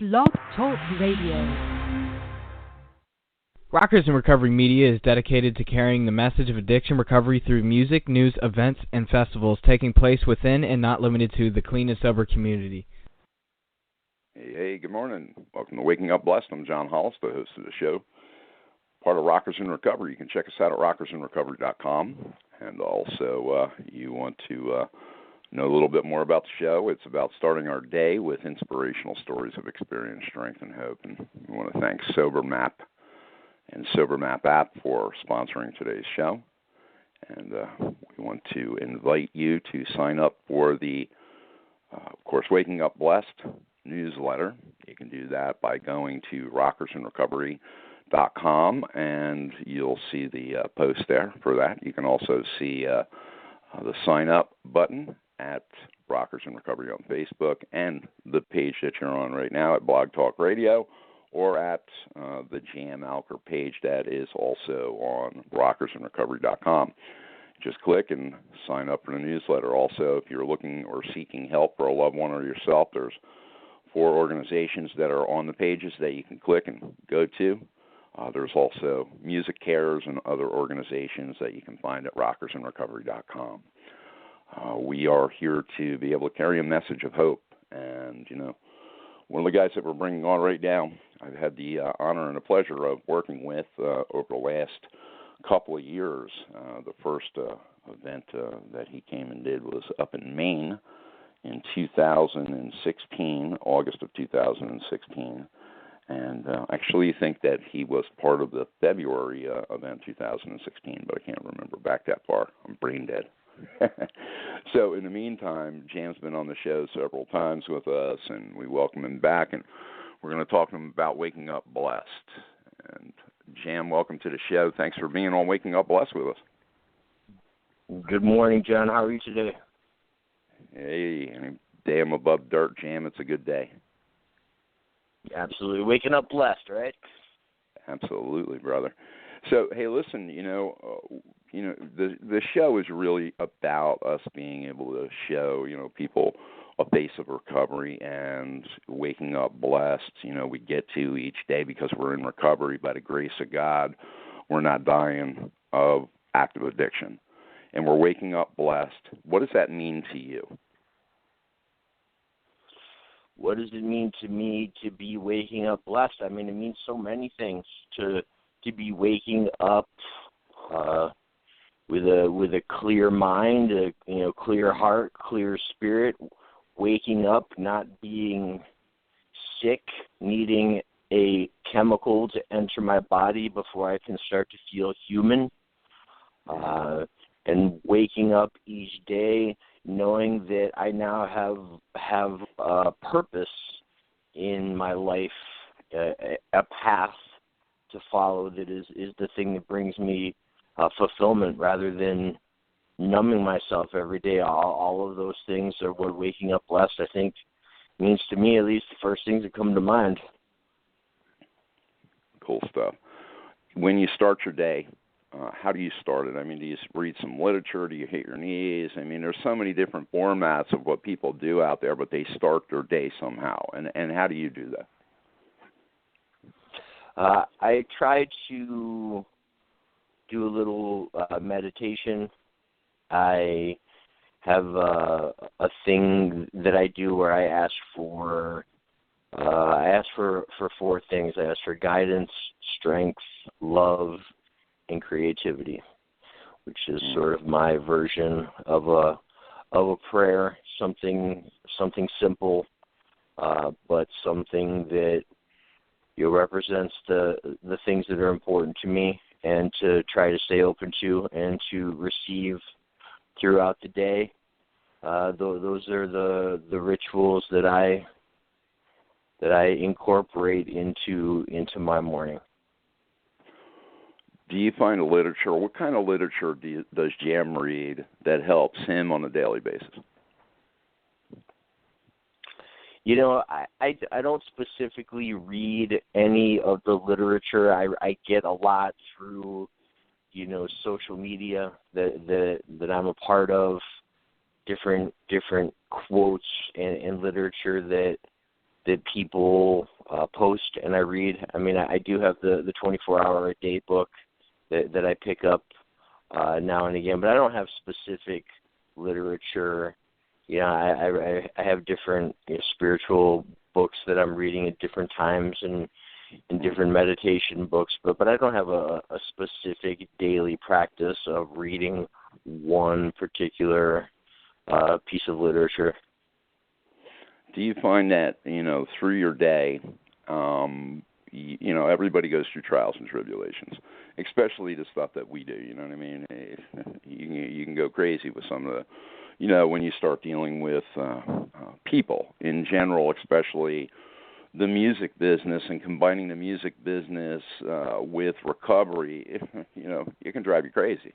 Blog Talk Radio. Rockers in Recovery Media is dedicated to carrying the message of addiction recovery through music, news, events, and festivals taking place within and not limited to the clean and sober community. Hey, good morning. Welcome to Waking Up Blessed. I'm John Hollis, the host of the show, part of Rockers in Recovery. You can check us out at rockersinrecovery.com. And also, you want to know a little bit more about the show. It's about starting our day with inspirational stories of experience, strength, and hope. And we want to thank SoberMap and SoberMap app for sponsoring today's show. And we want to invite you to sign up for the, of course, Waking Up Blessed newsletter. You can do that by going to rockersinrecovery.com, and you'll see the post there for that. You can also see the sign-up button at Rockers in Recovery on Facebook and the page that you're on right now at Blog Talk Radio, or at the Jam Alker page that is also on rockersinrecovery.com. Just click and sign up for the newsletter. Also, if you're looking or seeking help for a loved one or yourself, there's 4 organizations that are on the pages that you can click and go to. There's also music cares and other organizations that you can find at rockersinrecovery.com. We are here to be able to carry a message of hope. And, you know, one of the guys that we're bringing on right now, I've had the honor and the pleasure of working with over the last couple of years. The first event that he came and did was up in Maine in 2016, August of 2016. And actually think that he was part of the February event 2016, but I can't remember back that far. I'm brain dead. So in the meantime, Jam's been on the show several times with us, and we welcome him back, and we're going to talk to him about Waking Up Blessed. And Jam, welcome to the show. Thanks for being on Waking Up Blessed with us. Good morning, John. How are you today? Hey, any day I'm above dirt, Jam, it's a good day. Absolutely. Waking up blessed, right? Absolutely, brother. So, hey, listen, the show is really about us being able to show, people a face of recovery and waking up blessed. We get to each day because we're in recovery. By the grace of God, we're not dying of active addiction. And we're waking up blessed. What does that mean to you? What does it mean to me to be waking up blessed? I mean, it means so many things to be waking up with a clear mind, a clear heart, clear spirit. Waking up, not being sick, needing a chemical to enter my body before I can start to feel human, and waking up each day knowing that I now have a purpose in my life, a path to follow that is the thing that brings me fulfillment rather than numbing myself every day. All of those things are what waking up blessed, I think, means to me, at least the first things that come to mind. Cool stuff. When you start your day, how do you start it? I mean, do you read some literature? Do you hit your knees? I mean, there's so many different formats of what people do out there, but they start their day somehow. And how do you do that? I try to do a little meditation. I have a thing that I do where I ask for 4 things. I ask for guidance, strength, love, and creativity, which is sort of my version of a prayer, something simple, but something that represents the things that are important to me, and to try to stay open to and to receive throughout the day. Those are the rituals that I incorporate into my morning. Do you find literature? What kind of literature does Jam read that helps him on a daily basis? I don't specifically read any of the literature. I get a lot through, social media that I'm a part of, different quotes and literature that that people post and I read. I mean, I do have the 24-hour-a-day book that I pick up now and again, but I don't have specific literature. I have different spiritual books that I'm reading at different times and different meditation books, but I don't have a specific daily practice of reading one particular piece of literature. Do you find that, through your day, everybody goes through trials and tribulations, especially the stuff that we do, you know what I mean? You can go crazy with some of the, when you start dealing with people in general, especially the music business, and combining the music business with recovery, it can drive you crazy.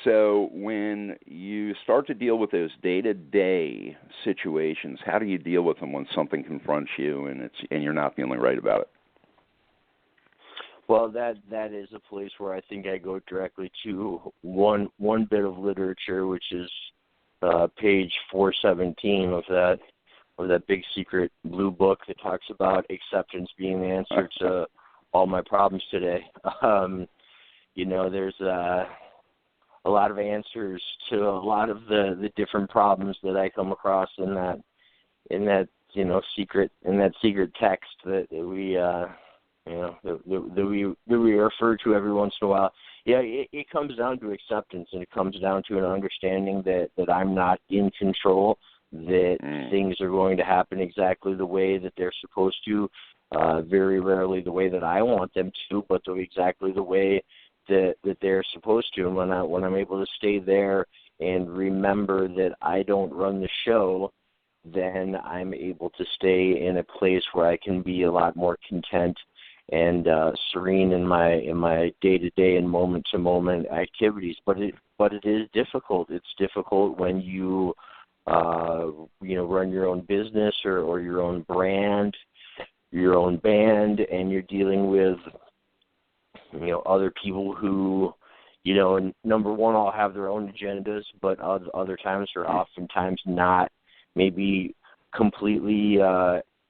So when you start to deal with those day-to-day situations, how do you deal with them when something confronts you and you're not feeling right about it? Well, that is a place where I think I go directly to one bit of literature, which is page 417 of that big secret blue book that talks about acceptance being the answer to all my problems today. There's a lot of answers to a lot of the different problems that I come across in that secret text that we that we refer to every once in a while. Yeah, it comes down to acceptance, and it comes down to an understanding that I'm not in control, that things are going to happen exactly the way that they're supposed to, very rarely the way that I want them to, but exactly the way that they're supposed to. And when I'm able to stay there and remember that I don't run the show, then I'm able to stay in a place where I can be a lot more content and serene in my day-to-day and moment-to-moment activities. But it is difficult. It's difficult when you run your own business or your own brand, your own band, and you're dealing with other people who, number one, all have their own agendas, but other times are oftentimes not maybe completely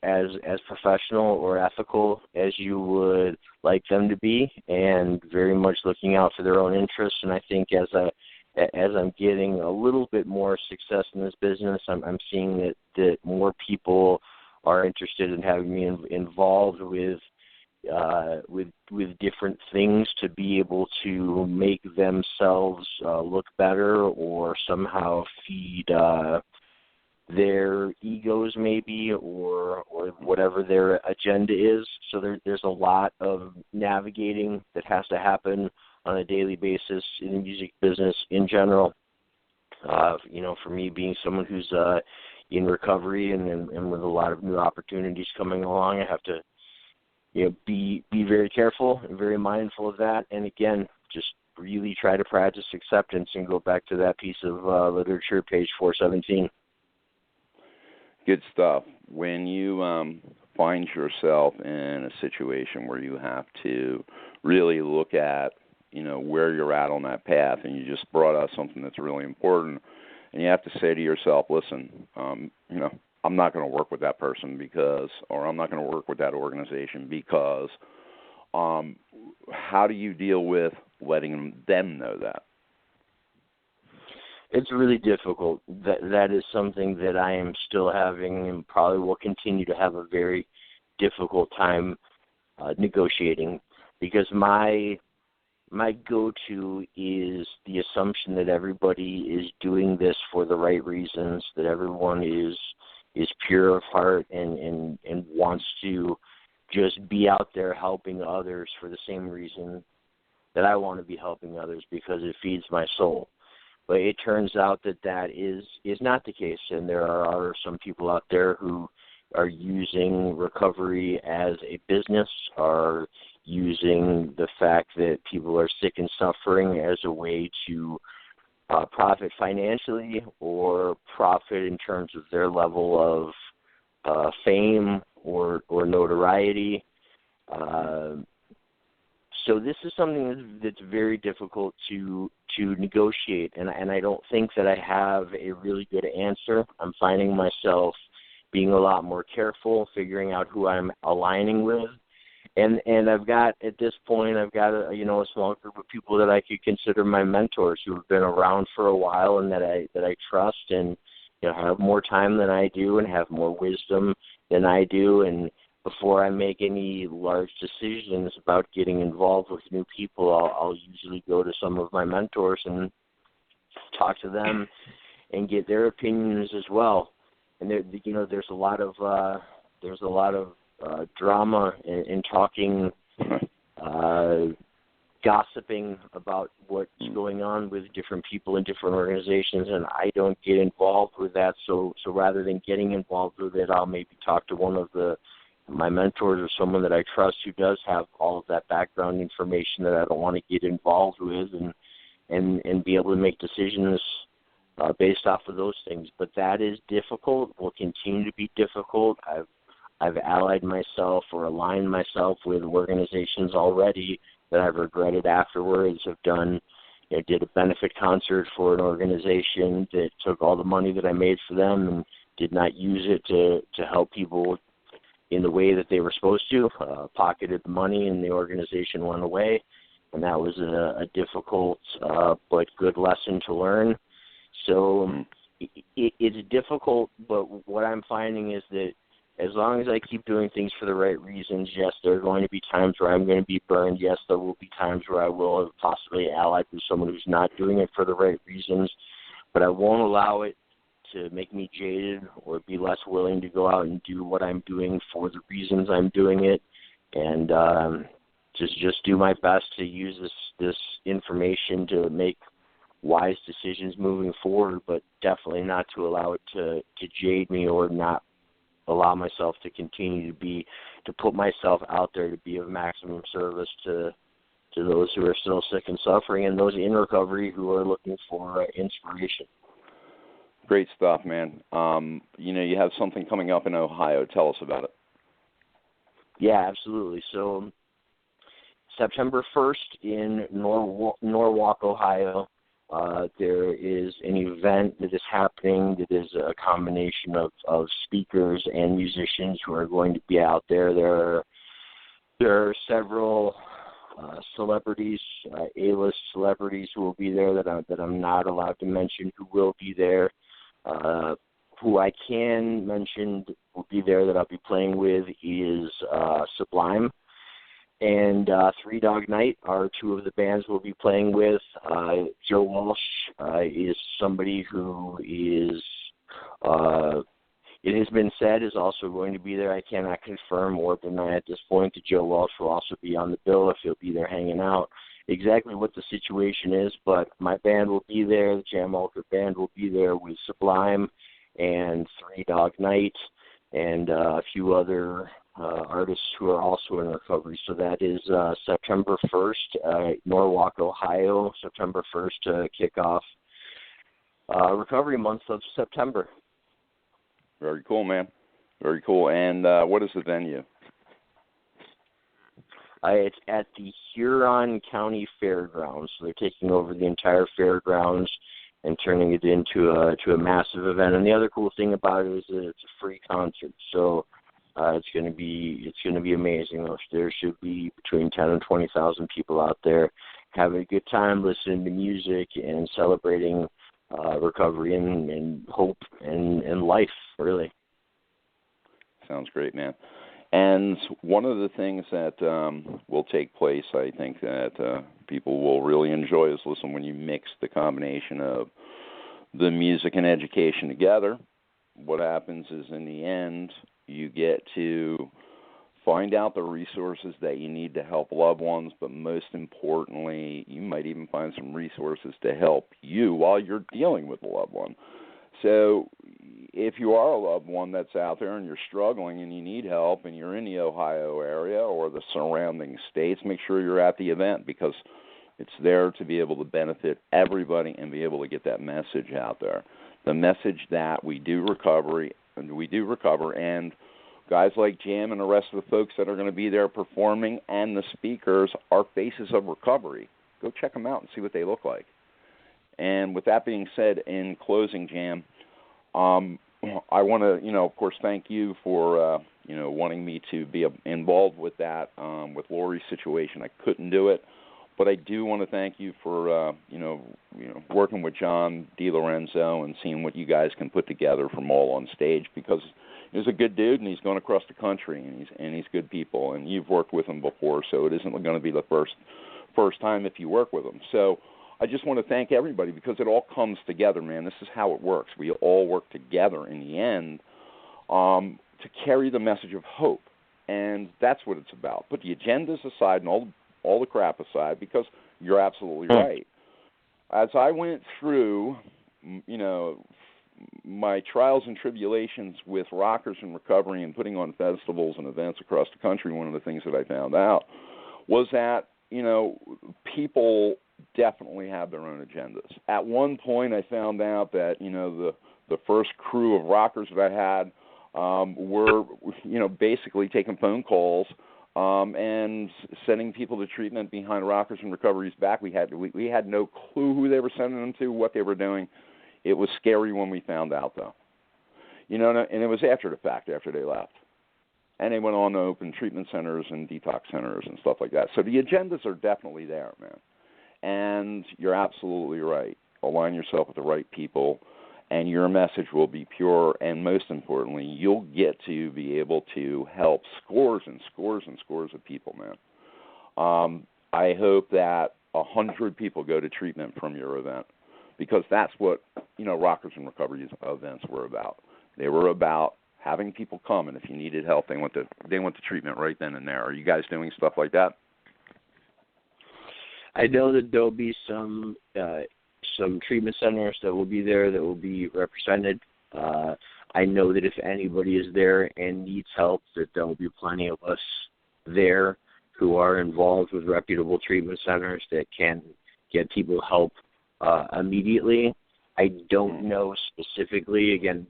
as professional or ethical as you would like them to be, and very much looking out for their own interests. And I think as I'm getting a little bit more success in this business, I'm seeing that more people are interested in having me involved with different things to be able to make themselves look better, or somehow feed their egos maybe, or whatever their agenda is. So there's a lot of navigating that has to happen on a daily basis in the music business in general. For me, being someone who's in recovery and with a lot of new opportunities coming along, I have to be very careful and very mindful of that. And again, just really try to practice acceptance and go back to that piece of literature, page 417. Good stuff. When you find yourself in a situation where you have to really look at, where you're at on that path, and you just brought out something that's really important, and you have to say to yourself, listen, I'm not going to work with that person or I'm not going to work with that organization because, how do you deal with letting them know that? It's really difficult. That is something that I am still having and probably will continue to have a very difficult time negotiating, because my go-to is the assumption that everybody is doing this for the right reasons, that everyone is pure of heart and wants to just be out there helping others for the same reason that I want to be helping others, because it feeds my soul. But it turns out that is not the case, and there are some people out there who are using recovery as a business, are using the fact that people are sick and suffering as a way to profit financially, or profit in terms of their level of fame or notoriety. So this is something that's very difficult to negotiate, and I don't think that I have a really good answer. I'm finding myself being a lot more careful, figuring out who I'm aligning with. And I've got, at this point, I've got a small group of people that I could consider my mentors who have been around for a while and that I trust and have more time than I do and have more wisdom than I do. And before I make any large decisions about getting involved with new people, I'll usually go to some of my mentors and talk to them and get their opinions as well. And there's a lot of drama and talking, gossiping about what's going on with different people in different organizations, and I don't get involved with that. So rather than getting involved with it, I'll maybe talk to one of my mentors or someone that I trust who does have all of that background information that I don't want to get involved with, and be able to make decisions based off of those things. But that is difficult, will continue to be difficult. I've allied myself or aligned myself with organizations already that I've regretted afterwards. Did a benefit concert for an organization that took all the money that I made for them and did not use it to help people in the way that they were supposed to, pocketed the money and the organization went away. And that was a difficult but good lesson to learn. So it's difficult, but what I'm finding is that as long as I keep doing things for the right reasons, yes, there are going to be times where I'm going to be burned. Yes, there will be times where I will have possibly allied with someone who's not doing it for the right reasons, but I won't allow it to make me jaded or be less willing to go out and do what I'm doing for the reasons I'm doing it, and just do my best to use this information to make wise decisions moving forward, but definitely not to allow it to jade me or not allow myself to continue to put myself out there to be of maximum service to those who are still sick and suffering and those in recovery who are looking for inspiration. Great stuff, man. You have something coming up in Ohio. Tell us about it. Yeah, absolutely. So September 1st in Norwalk, Ohio, there is an event that is happening that is a combination of speakers and musicians who are going to be out there. There are several celebrities, A-list celebrities who will be there that I'm not allowed to mention who will be there. Who I can mention will be there that I'll be playing with is Sublime. And Three Dog Night are two of the bands we'll be playing with. Joe Walsh is somebody who is, it has been said, is also going to be there. I cannot confirm or deny at this point that Joe Walsh will also be on the bill if he'll be there hanging out. Exactly what the situation is, but my band will be there. The Jam Alker band will be there with Sublime and Three Dog Night and a few other artists who are also in recovery. So that is September 1st, Norwalk, Ohio, September 1st to kick off recovery month of September. Very cool, man. Very cool. And what is the venue? It's at the Huron County Fairgrounds. So they're taking over the entire fairgrounds and turning it into a massive event. And the other cool thing about it is that it's a free concert. So it's going to be amazing. There should be between 10 and 20,000 people out there having a good time, listening to music and celebrating recovery and hope and life, really. Sounds great, man. And one of the things that will take place, I think, that people will really enjoy is, listen, when you mix the combination of the music and education together, what happens is in the end, you get to find out the resources that you need to help loved ones, but most importantly, you might even find some resources to help you while you're dealing with a loved one. So if you are a loved one that's out there and you're struggling and you need help and you're in the Ohio area or the surrounding states, make sure you're at the event because it's there to be able to benefit everybody and be able to get that message out there. The message that we do recover, and guys like Jam and the rest of the folks that are going to be there performing and the speakers are faces of recovery. Go check them out and see what they look like. And with that being said, in closing, Jam, I want to, of course, thank you for, wanting me to be involved with that, with Lori's situation. I couldn't do it, but I do want to thank you for, working with John DiLorenzo and seeing what you guys can put together from All on Stage, because he's a good dude and he's going across the country and he's good people, and you've worked with him before, so it isn't going to be the first time if you work with him. So I just want to thank everybody, because it all comes together, man. This is how it works. We all work together in the end to carry the message of hope, and that's what it's about. Put the agendas aside and all the crap aside, because you're absolutely right. As I went through, my trials and tribulations with Rockers in Recovery and putting on festivals and events across the country, one of the things that I found out was that, people definitely have their own agendas. At one point, I found out that, the first crew of rockers that I had were, basically taking phone calls and sending people to treatment behind Rockers in Recovery's back. We had no clue who they were sending them to, what they were doing. It was scary when we found out, though. And it was after the fact, after they left. And they went on to open treatment centers and detox centers and stuff like that. So the agendas are definitely there, man. And you're absolutely right. Align yourself with the right people, and your message will be pure. And most importantly, you'll get to be able to help scores and scores and scores of people, man. I hope that 100 people go to treatment from your event, because that's what, Rockers in Recovery events were about. They were about having people come, and if you needed help, they went to treatment right then and there. Are you guys doing stuff like that? I know that there'll be some treatment centers that will be there that will be represented. I know that if anybody is there and needs help, that there will be plenty of us there who are involved with reputable treatment centers that can get people help immediately. I don't know specifically, again,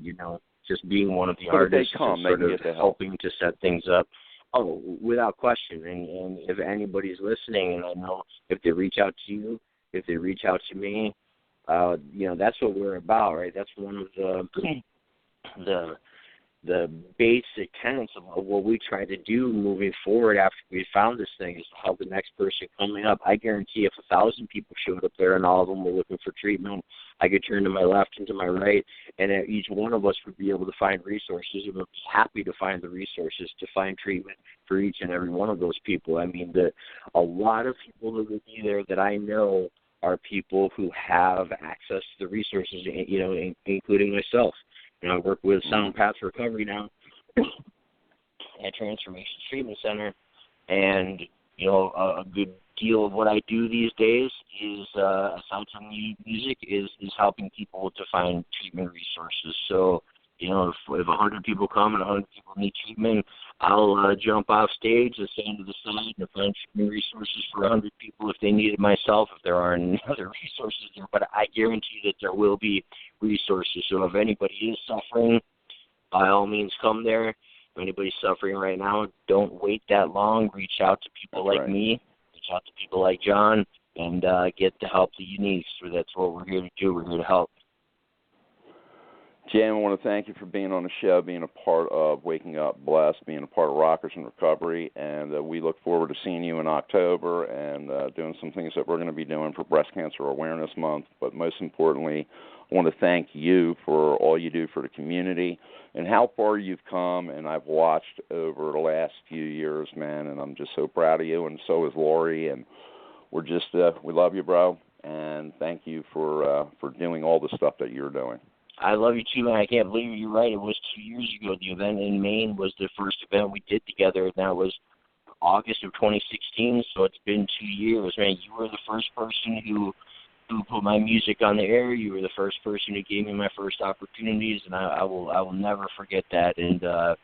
just being one of the artists and sort of helping to set things up. Oh, without question. And if anybody's listening, and I know if they reach out to you, if they reach out to me, that's what we're about, right? That's one of the basic tenets of what we try to do moving forward after we found this thing, is to help the next person coming up. I guarantee if 1,000 people showed up there and all of them were looking for treatment, I could turn to my left and to my right, and each one of us would be able to find resources, and would be happy to find the resources to find treatment for each and every one of those people. I mean, a lot of people that would be there that I know are people who have access to the resources, including myself. I work with Sound Path Recovery now at Transformation Treatment Center, and a good deal of what I do these days is, aside from music, is helping people to find treatment resources. So, if 100 people come and 100 people need treatment, I'll jump off stage and stand to the side and find treatment resources for 100 people if they need it myself, if there aren't other resources there. But I guarantee that there will be resources. So if anybody is suffering, by all means come there. If anybody's suffering right now, don't wait that long. Reach out to people like me. Reach out to people like John, and get the help that you need. So that's what we're here to do. We're here to help. Jim, I want to thank you for being on the show, being a part of Waking Up Blessed, being a part of Rockers in Recovery, and we look forward to seeing you in October and doing some things that we're going to be doing for Breast Cancer Awareness Month. But most importantly, I want to thank you for all you do for the community and how far you've come, and I've watched over the last few years, man, and I'm just so proud of you, and so is Lori, and we're just, we love you, bro, and thank you for doing all the stuff that you're doing. I love you too, man. I can't believe you're right. It was 2 years ago. The event in Maine was the first event we did together, and that was August of 2016, so it's been 2 years, man. You were the first person who put my music on the air. You were the first person who gave me my first opportunities, and I will never forget that. And the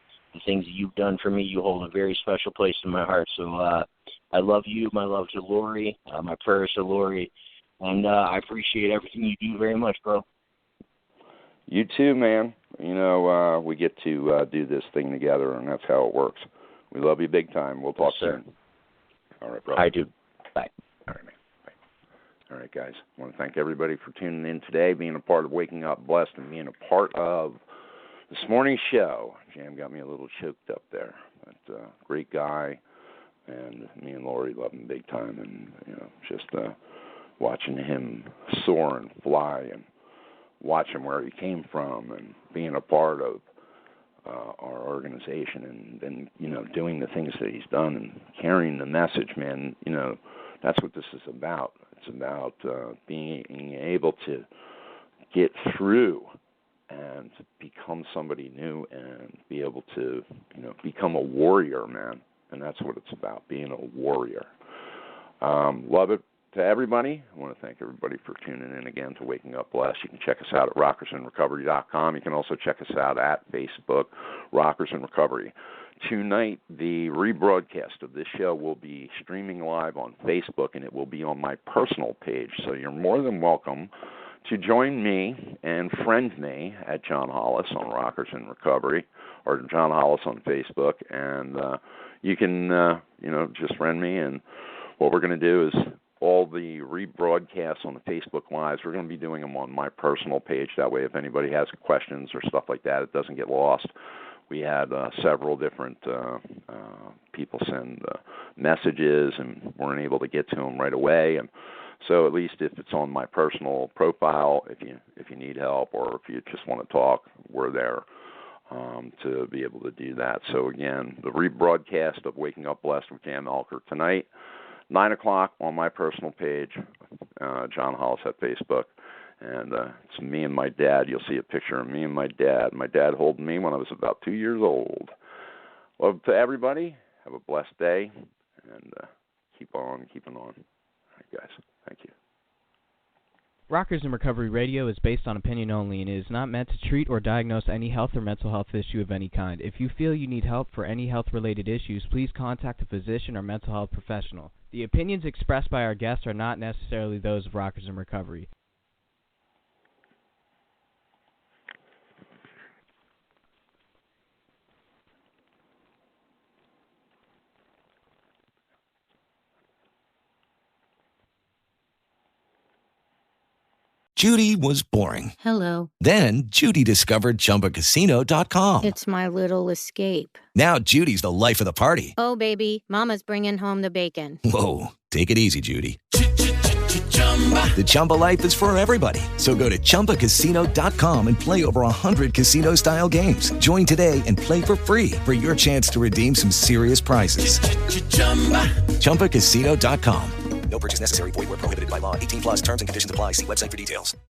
things that you've done for me, you hold a very special place in my heart. So I love you. My love to Lori. My prayers to Lori. And I appreciate everything you do very much, bro. You too, man. We get to do this thing together, and that's how it works. We love you big time. We'll talk soon. All right, bro. I do. Bye. All right, man. Bye. All right, guys. I want to thank everybody for tuning in today, being a part of Waking Up Blessed, and being a part of this morning's show, Jam got me a little choked up there. But great guy, and me and Lori love him big time. And just watching him soar and fly, and watching where he came from, and being a part of our organization, and then doing the things that he's done and carrying the message, man. That's what this is about. It's about being able to get through and become somebody new, and be able to become a warrior, man. And that's what it's about, being a warrior. Love it to everybody. I want to thank everybody for tuning in again to Waking Up Blessed. You can check us out at rockersinrecovery.com. You can also check us out at Facebook, Rockers in Recovery. Tonight, the rebroadcast of this show will be streaming live on Facebook, and it will be on my personal page. So you're more than welcome to join me and friend me at John Hollis on Rockers in Recovery, or John Hollis on Facebook, and you can just friend me. And what we're going to do is all the rebroadcasts on the Facebook Lives, we're going to be doing them on my personal page. That way, if anybody has questions or stuff like that, it doesn't get lost. We had several different people send messages, and weren't able to get to them right away. And so at least if it's on my personal profile, if you need help, or if you just want to talk, we're there to be able to do that. So again, the rebroadcast of Waking Up Blessed with Jam Alker tonight, 9 o'clock on my personal page, John Hollis at Facebook. And it's me and my dad. You'll see a picture of me and my dad. My dad holding me when I was about 2 years old. Love to everybody. Have a blessed day. And keep on keeping on. All right, guys. Thank you. Rockers in Recovery Radio is based on opinion only and is not meant to treat or diagnose any health or mental health issue of any kind. If you feel you need help for any health-related issues, please contact a physician or mental health professional. The opinions expressed by our guests are not necessarily those of Rockers in Recovery. Judy was boring. Hello. Then Judy discovered ChumbaCasino.com. It's my little escape. Now Judy's the life of the party. Oh, baby, mama's bringing home the bacon. Whoa, take it easy, Judy. The Chumba life is for everybody. So go to ChumbaCasino.com and play over 100 casino-style games. Join today and play for free for your chance to redeem some serious prizes. ChumbaCasino.com. No purchase necessary. Void where prohibited by law. 18+ terms and conditions apply. See website for details.